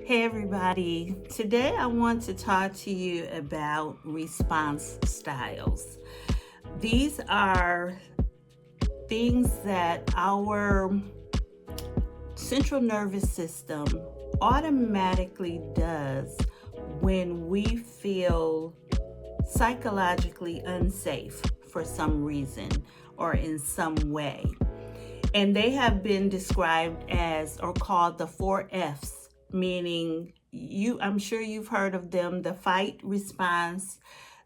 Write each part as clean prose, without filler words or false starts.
Hey everybody, today I want to talk to you about response styles. These are things that our central nervous system automatically does when we feel psychologically unsafe for some reason or in some way. And they have been described as or called the 4 F's, meaning I'm sure you've heard of them: the fight response,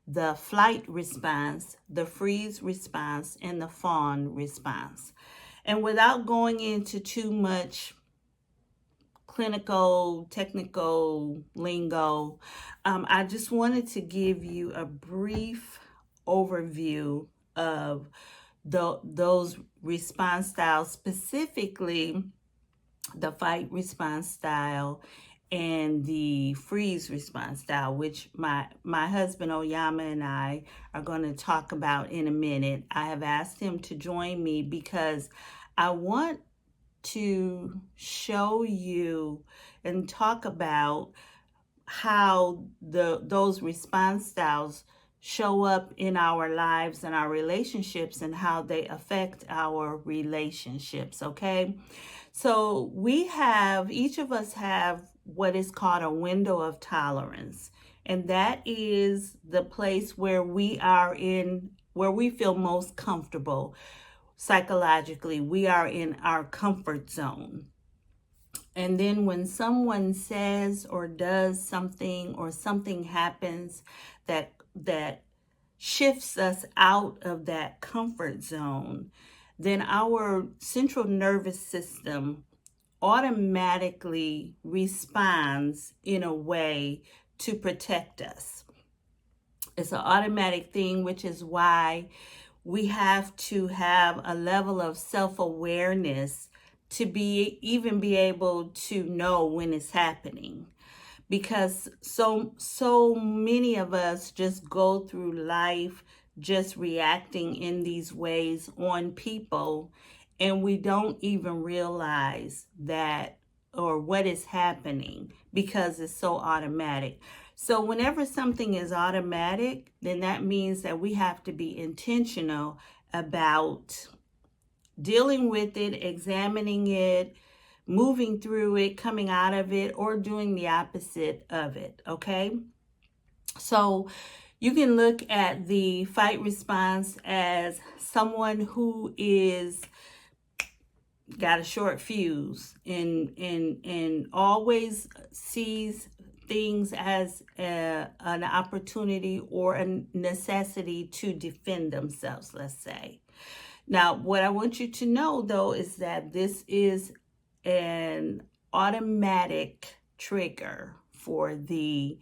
the flight response, the freeze response, and the fawn response. And without going into too much clinical, technical lingo, I just wanted to give you a brief overview of those response styles, specifically the fight response style and the freeze response style, which my husband Oyama and I are going to talk about in a minute. I have asked him to join me because I want to show you and talk about how those response styles show up in our lives and our relationships and how they affect our relationships. Okay, so each of us have what is called a window of tolerance, and that is the place where we feel most comfortable psychologically. We are in our comfort zone. And then when someone says or does something, or something happens that shifts us out of that comfort zone, then our central nervous system automatically responds in a way to protect us. It's an automatic thing, which is why we have to have a level of self-awareness to be able to know when it's happening, because so many of us just go through life just reacting in these ways on people, and we don't even realize that or what is happening because it's so automatic. So whenever something is automatic, then that means that we have to be intentional about dealing with it, examining it, moving through it, coming out of it, or doing the opposite of it. Okay? So you can look at the fight response as someone who is got a short fuse and always sees things as an opportunity or a necessity to defend themselves, let's say. Now, what I want you to know, though, is that this is an automatic trigger for their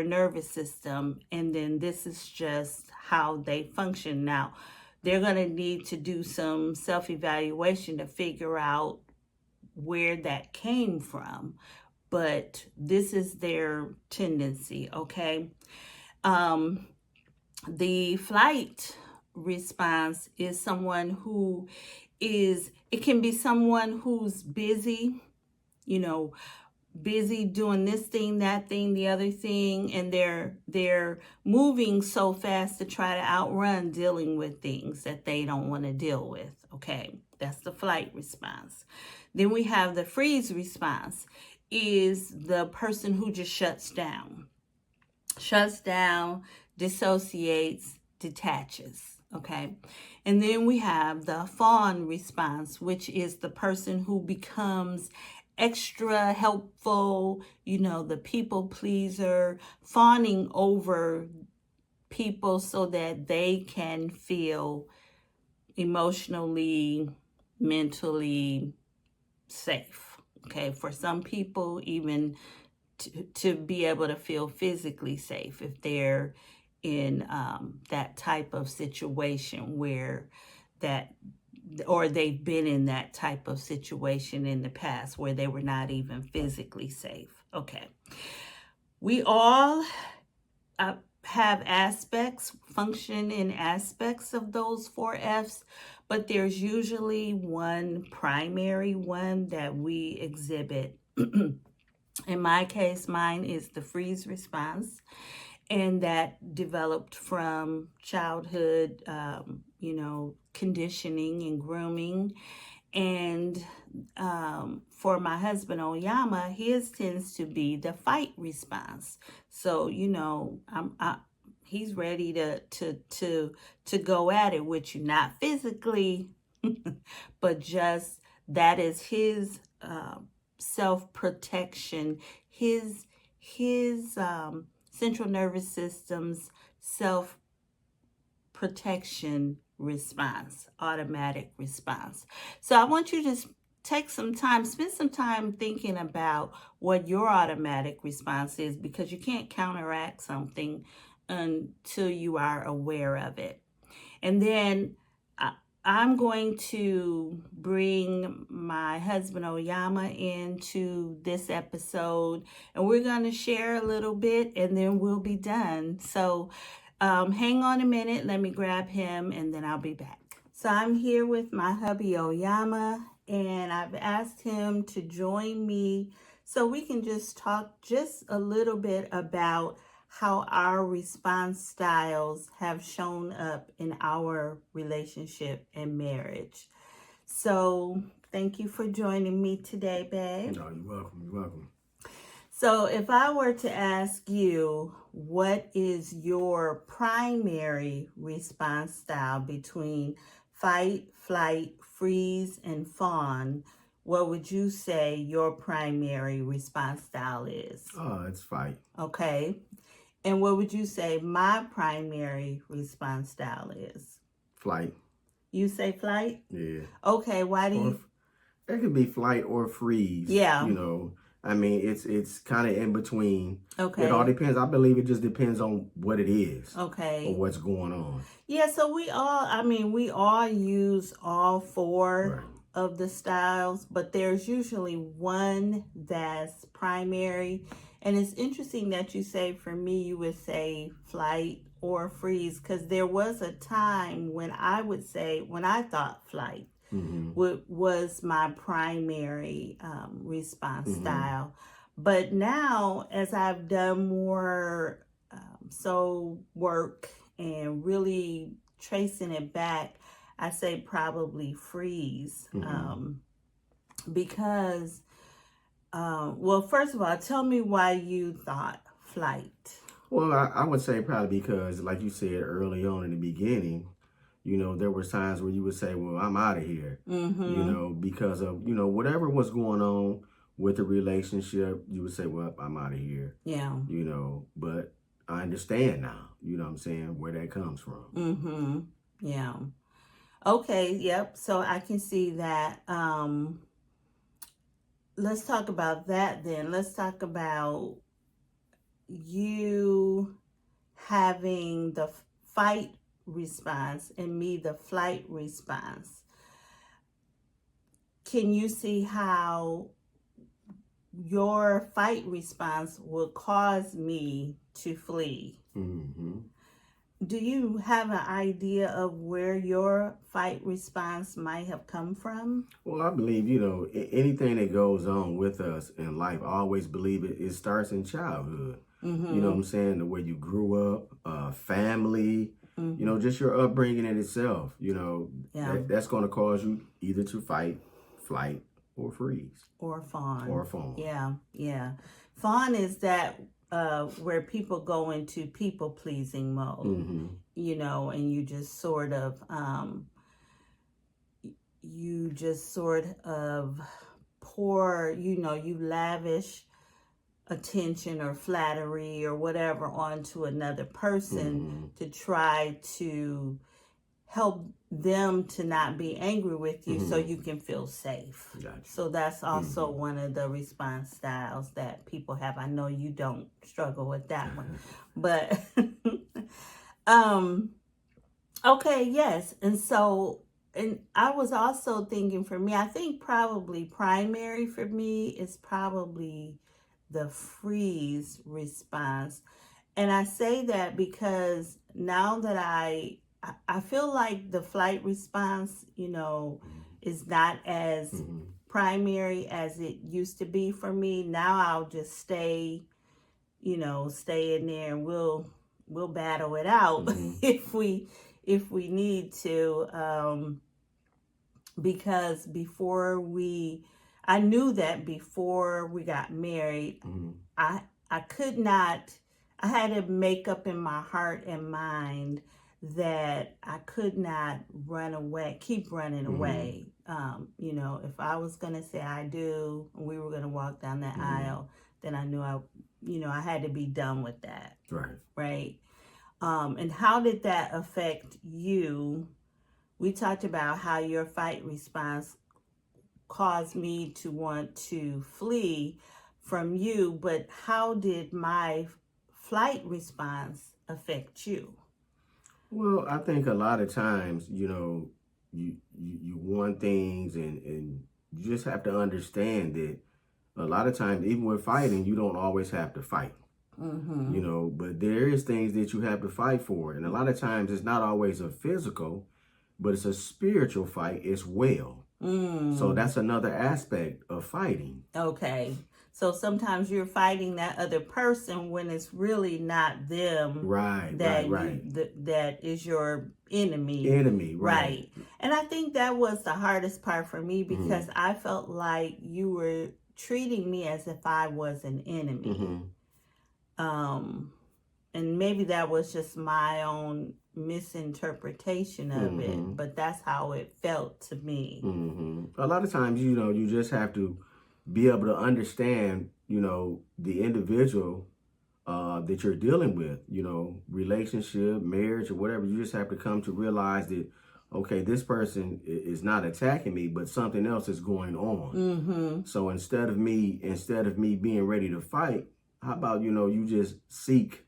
nervous system, and then this is just how they function. Now, they're going to need to do some self-evaluation to figure out where that came from, but this is their tendency. Okay. The flight response is someone who it can be someone who's busy, busy doing this thing, that thing, the other thing, and they're moving so fast to try to outrun dealing with things that they don't want to deal with. Okay, that's the flight response. Then we have the freeze response, is the person who just shuts down, dissociates, detaches. Okay, and then we have the fawn response, which is the person who becomes extra helpful, the people pleaser, fawning over people so that they can feel emotionally, mentally safe. Okay, for some people, even to be able to feel physically safe if they're in that type of situation where or they've been in that type of situation in the past where they were not even physically safe. Okay. We all have function in aspects of those 4 F's, but there's usually one primary one that we exhibit In my case, mine is the freeze response, and that developed from childhood, conditioning and grooming. And for my husband Oyama, his tends to be the fight response. So he's ready to go at it with you, not physically, but just that is his self protection, his central nervous system's self protection response, automatic response. So I want you to take some time, spend some time thinking about what your automatic response is, because you can't counteract something until you are aware of it. And then I'm going to bring my husband Oyama into this episode, and we're going to share a little bit, and then we'll be done. So hang on a minute. Let me grab him, and then I'll be back. So I'm here with my hubby Oyama, and I've asked him to join me so we can just talk just a little bit about how our response styles have shown up in our relationship and marriage. So thank you for joining me today, babe. No, you're welcome. You're welcome. So if I were to ask you, what is your primary response style between fight, flight, freeze, and fawn, what would you say your primary response style is? It's fight. Okay. And what would you say my primary response style is? Flight. You say flight? Yeah. Okay, why do you... It could be flight or freeze. Yeah. I mean, it's kind of in between. Okay. It all depends. I believe it just depends on what it is. Okay. Or what's going on. Yeah, so we all use all four of the styles, but there's usually one that's primary. And it's interesting that you say, for me, you would say flight or freeze, because there was a time when I thought flight was my primary response style. But now, as I've done more soul work and really tracing it back, I say probably freeze. Because well, first of all, tell me why you thought flight. Well, I would say probably because, like you said early on in the beginning, there were times where you would say, well, I'm out of here, because of, whatever was going on with the relationship, you would say, well, I'm out of here. Yeah. But I understand now, you know what I'm saying, where that comes from. Yeah. Okay, yep. So I can see that. Let's talk about that then. Let's talk about you having the fight response and me the flight response. Can you see how your fight response will cause me to flee? Do you have an idea of where your fight response might have come from? Well, I believe, anything that goes on with us in life, I always believe it starts in childhood. You know what I'm saying? The way you grew up, family, just your upbringing in itself, that's going to cause you either to fight, flight, or freeze. Or fawn. Or fawn. Yeah. Fawn is that where people go into people-pleasing mode, and you just sort of pour, you lavish attention or flattery or whatever onto another person to try to help them to not be angry with you so you can feel safe. Gotcha. So that's also one of the response styles that people have. I know you don't struggle with that one. But okay, yes. And I was also thinking, for me, I think probably primary for me is probably the freeze response. And I say that because now that I feel like the flight response, is not as primary as it used to be for me. Now I'll just stay in there, and we'll battle it out if we need to. Because I knew that before we got married, I could not. I had to make up in my heart and mind that I could not keep running away. If I was going to say I do, and we were going to walk down that aisle, then I knew I had to be done with that. Right. And how did that affect you? We talked about how your fight response caused me to want to flee from you, but how did my flight response affect you? Well, I think a lot of times, you want things, and you just have to understand that a lot of times, even with fighting, you don't always have to fight. But there is things that you have to fight for, and a lot of times it's not always a physical, but it's a spiritual fight as well. So that's another aspect of fighting. Okay. So sometimes you're fighting that other person when it's really not them. Right. That is your enemy. Right. And I think that was the hardest part for me, because I felt like you were treating me as if I was an enemy. And maybe that was just my own misinterpretation of it, but that's how it felt to me. A lot of times, you just have to be able to understand, the individual that you're dealing with, relationship, marriage, or whatever. You just have to come to realize that, okay, this person is not attacking me, but something else is going on. So instead of me being ready to fight, how about, you just seek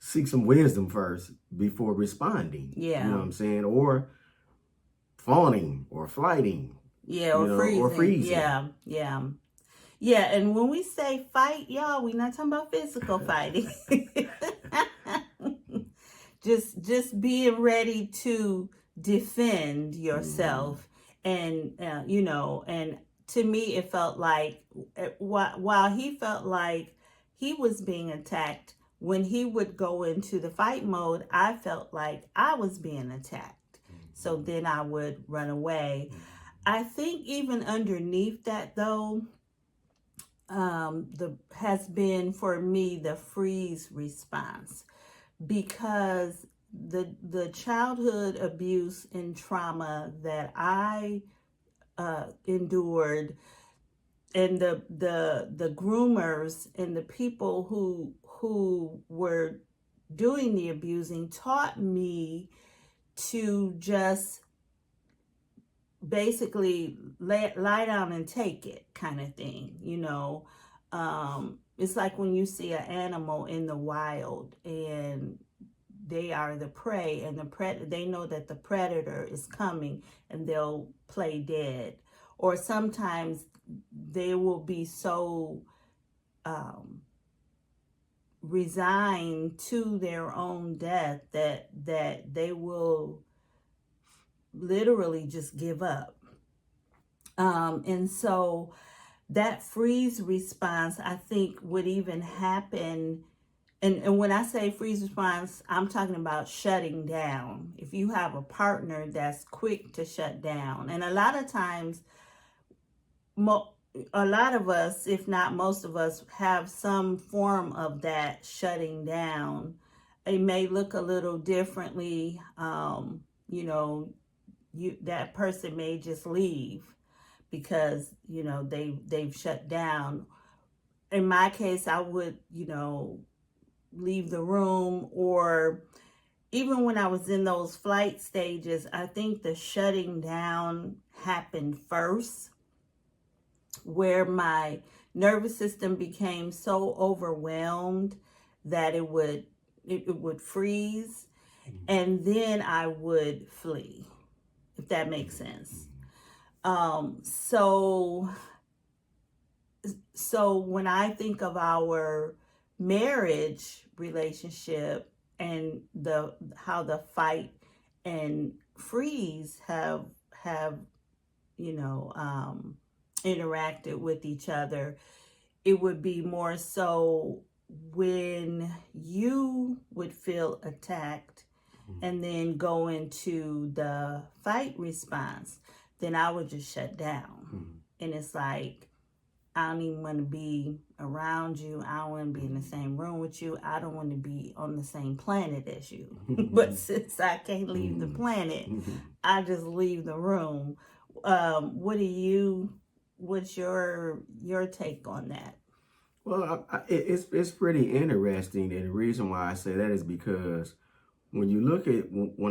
some wisdom first before responding. Yeah. You know what I'm saying? Or fawning or flighting. Yeah, or freezing. Yeah, and when we say fight, y'all, we're not talking about physical fighting. just being ready to defend yourself. And and to me it felt like, while he felt like he was being attacked, when he would go into the fight mode, I felt like I was being attacked. So then I would run away. I think even underneath that, though, has been for me the freeze response, because the childhood abuse and trauma that I endured, and the groomers and the people who were doing the abusing taught me to just basically lie down and take it, kind of thing. It's like when you see an animal in the wild and they are the prey, and they know that the predator is coming, and they'll play dead. Or sometimes they will be so resigned to their own death that they will literally just give up. And so that freeze response, I think, would even happen. And when I say freeze response, I'm talking about shutting down. If you have a partner that's quick to shut down. And a lot of times, a lot of us, if not most of us, have some form of that shutting down. It may look a little differently. That person may just leave because they've shut down. In my case, I would leave the room, or even when I was in those flight stages, I think the shutting down happened first, where my nervous system became so overwhelmed that it would freeze, and then I would flee, if that makes sense. So when I think of our marriage relationship and how the fight and freeze have interacted with each other, it would be more so when you would feel attacked and then go into the fight response, then I would just shut down. And it's like, I don't even want to be around you. I don't want to be in the same room with you. I don't want to be on the same planet as you. But since I can't leave the planet, I just leave the room. What's your take on that? Well, it's pretty interesting, and the reason why I say that is because when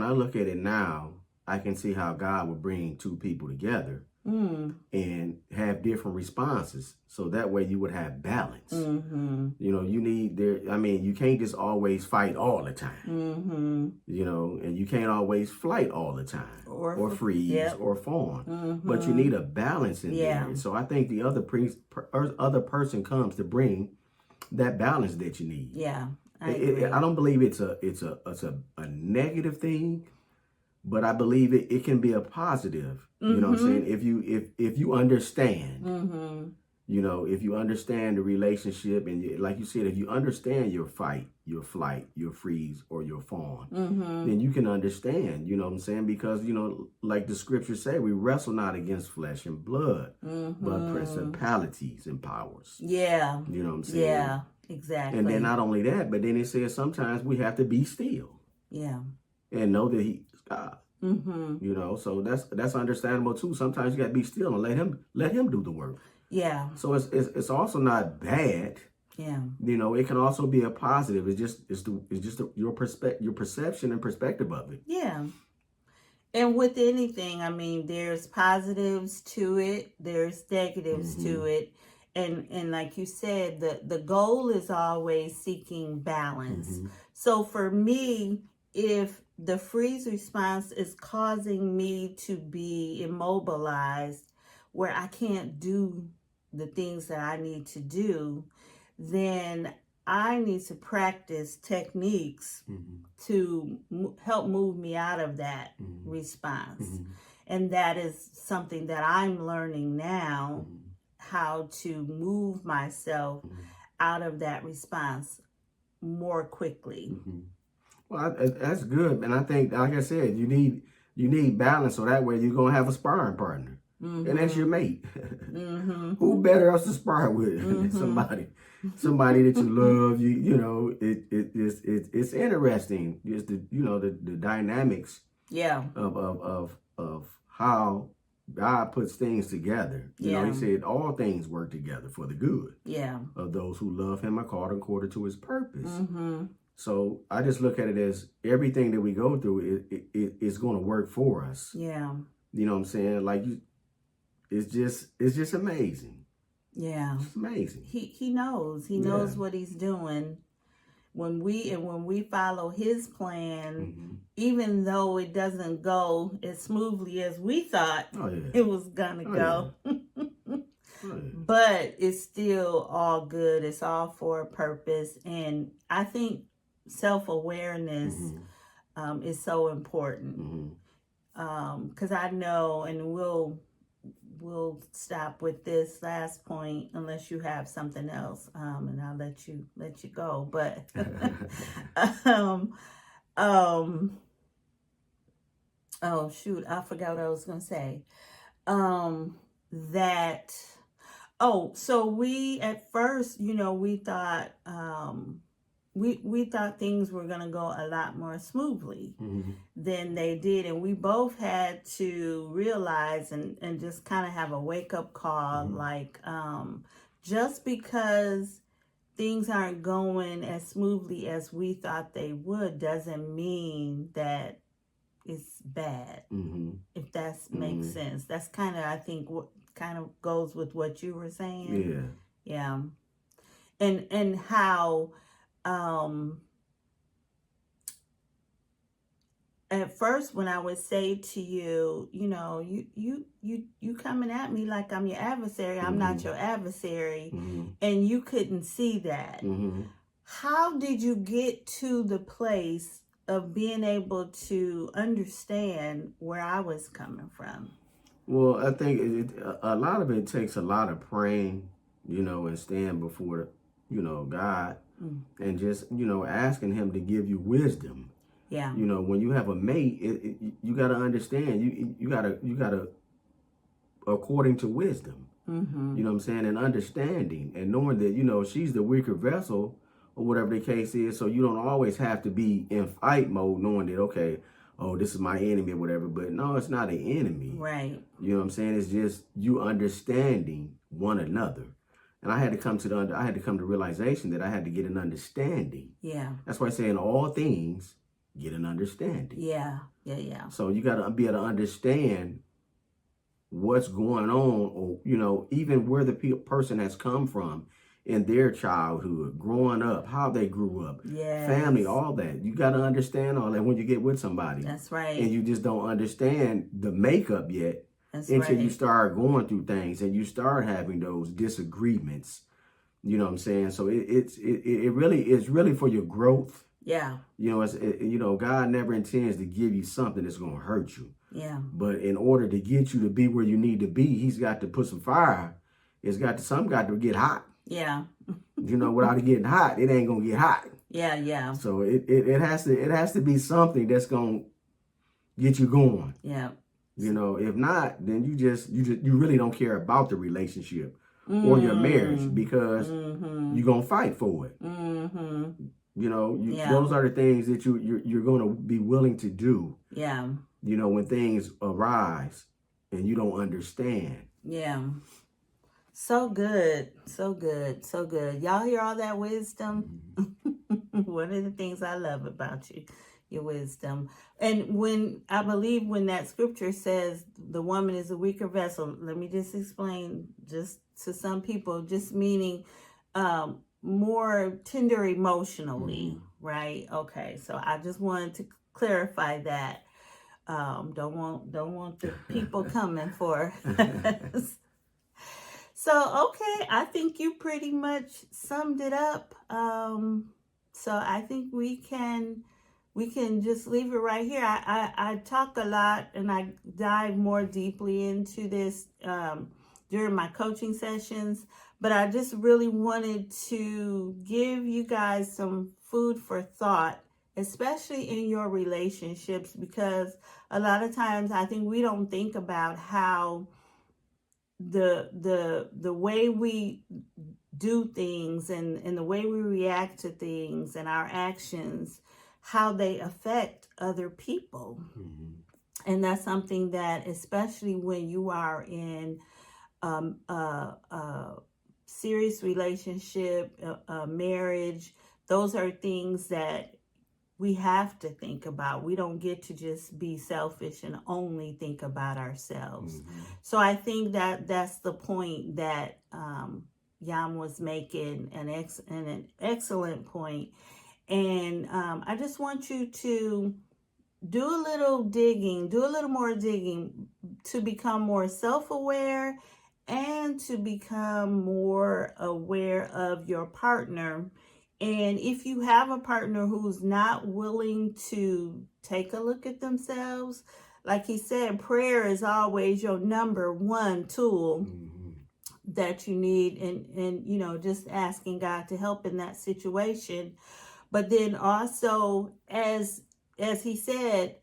I look at it now, I can see how God would bring two people together and have different responses, so that way you would have balance. You need you can't just always fight all the time. And you can't always flight all the time, or freeze, or fawn. But you need a balance in there. So I think the other person comes to bring that balance that you need. Yeah. I don't believe it's a negative thing, but I believe it can be a positive. You know what I'm saying? If you understand, if you understand the relationship, and like you said, if you understand your fight, your flight, your freeze, or your fawn, then you can understand. You know what I'm saying? Because like the scriptures say, we wrestle not against flesh and blood, but principalities and powers. Yeah. You know what I'm saying? Yeah. Exactly. And then not only that, but then it says sometimes we have to be still. Yeah. And know that He's God. So that's understandable too. Sometimes you got to be still and let him do the work. Yeah. So it's also not bad. Yeah. It can also be a positive. It's just your perception and perspective of it. Yeah. And with anything, there's positives to it, there's negatives to it. And like you said, the goal is always seeking balance. So for me, if the freeze response is causing me to be immobilized where I can't do the things that I need to do, then I need to practice techniques to help move me out of that response. And that is something that I'm learning now, how to move myself out of that response more quickly. Well, that's good. And I think, like I said, you need balance, so that way you're going to have a sparring partner. And that's your mate. Who better else to spar with? Somebody that you love. It's interesting. Just the dynamics. Yeah. Of how God puts things together. He said all things work together for the good. Yeah. Of those who love Him, are called according to His purpose. So I just look at it as everything that we go through is going to work for us. Yeah. You know what I'm saying? Like it's just amazing. Yeah. It's amazing. He knows. He knows what He's doing. When we follow His plan, even though it doesn't go as smoothly as we thought it was gonna go. But it's still all good. It's all for a purpose. And I think self-awareness is so important. Because I know, and we'll stop with this last point unless you have something else, and I'll let you go. But oh shoot, I forgot what I was gonna say. So we at first, we thought we thought things were gonna go a lot more smoothly than they did, and we both had to realize and just kind of have a wake-up call, like just because things aren't going as smoothly as we thought they would doesn't mean that it's bad. If that makes sense. That's kind of, I think, what kind of goes with what you were saying. Yeah. And how at first when I would say to you, you coming at me like I'm your adversary. I'm not your adversary. And you couldn't see that. How did you get to the place of being able to understand where I was coming from? Well, I think a lot of it takes a lot of praying, and staying before, God, and just, asking Him to give you wisdom. Yeah. When you have a mate, you got to understand. You got to according to wisdom. You know what I'm saying, and understanding, and knowing that she's the weaker vessel, or whatever the case is. So you don't always have to be in fight mode, knowing that okay, oh, this is my enemy or whatever. But no, it's not an enemy. Right. You know what I'm saying? It's just you understanding one another. And I had to come to realization that I had to get an understanding. Yeah. That's why I say in all things, get an understanding. Yeah. Yeah. So you got to be able to understand what's going on, or even where the person has come from in their childhood, growing up, how they grew up, family, all that. You got to understand all that when you get with somebody. That's right. And you just don't understand the makeup yet. Until you start going through things and you start having those disagreements. You know what I'm saying? So it really is really for your growth. Yeah. God never intends to give you something that's going to hurt you. Yeah. But in order to get you to be where you need to be, He's got to put some fire. Some got to get hot. Yeah. Without it getting hot, it ain't gonna get hot. Yeah. So it has to be something that's gonna get you going. Yeah. If not, then you really don't care about the relationship or your marriage, because you're gonna fight for it. Those are the things that you're gonna be willing to do. Yeah. When things arise and you don't understand. Yeah. So good. Y'all hear all that wisdom? One of the things I love about you, your wisdom. And when that scripture says the woman is a weaker vessel, let me just explain just to some people, just meaning more tender emotionally, right? Okay, so I just wanted to clarify that. Don't want the people coming for us. So, okay, I think you pretty much summed it up. So I think we can just leave it right here. I talk a lot and I dive more deeply into this during my coaching sessions, but I just really wanted to give you guys some food for thought, especially in your relationships, because a lot of times I think we don't think about how the way we do things and the way we react to things and our actions, how they affect other people. And that's something that, especially when you are in a serious relationship, a marriage, those are things that we have to think about. We don't get to just be selfish and only think about ourselves. So I think that that's the point that Yam was making, an excellent point. And I just want you to do a little more digging to become more self-aware and to become more aware of your partner. And if you have a partner who's not willing to take a look at themselves, like he said, prayer is always your number one tool that you need. And just asking God to help in that situation. But then also, as he said,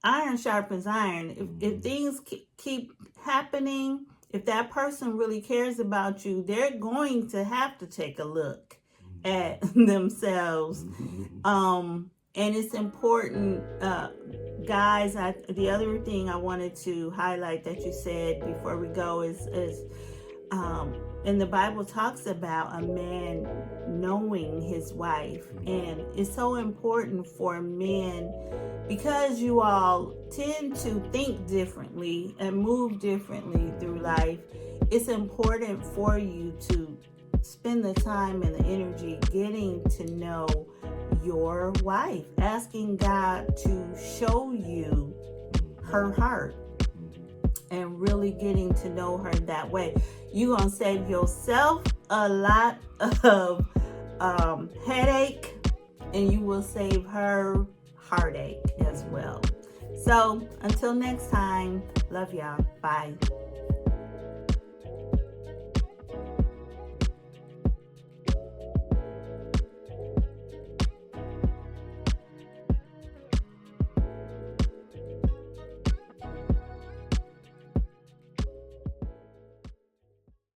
iron sharpens iron. If things keep happening, if that person really cares about you, they're going to have to take a look at themselves. And it's important, guys. The other thing I wanted to highlight that you said before we go is and the Bible talks about a man knowing his wife, and it's so important for men because you all tend to think differently and move differently through life. It's important for you to spend the time and the energy getting to know your wife, asking God to show you her heart and really getting to know her that way. You're going to save yourself a lot of headache, and you will save her heartache as well. So until next time, love y'all. Bye.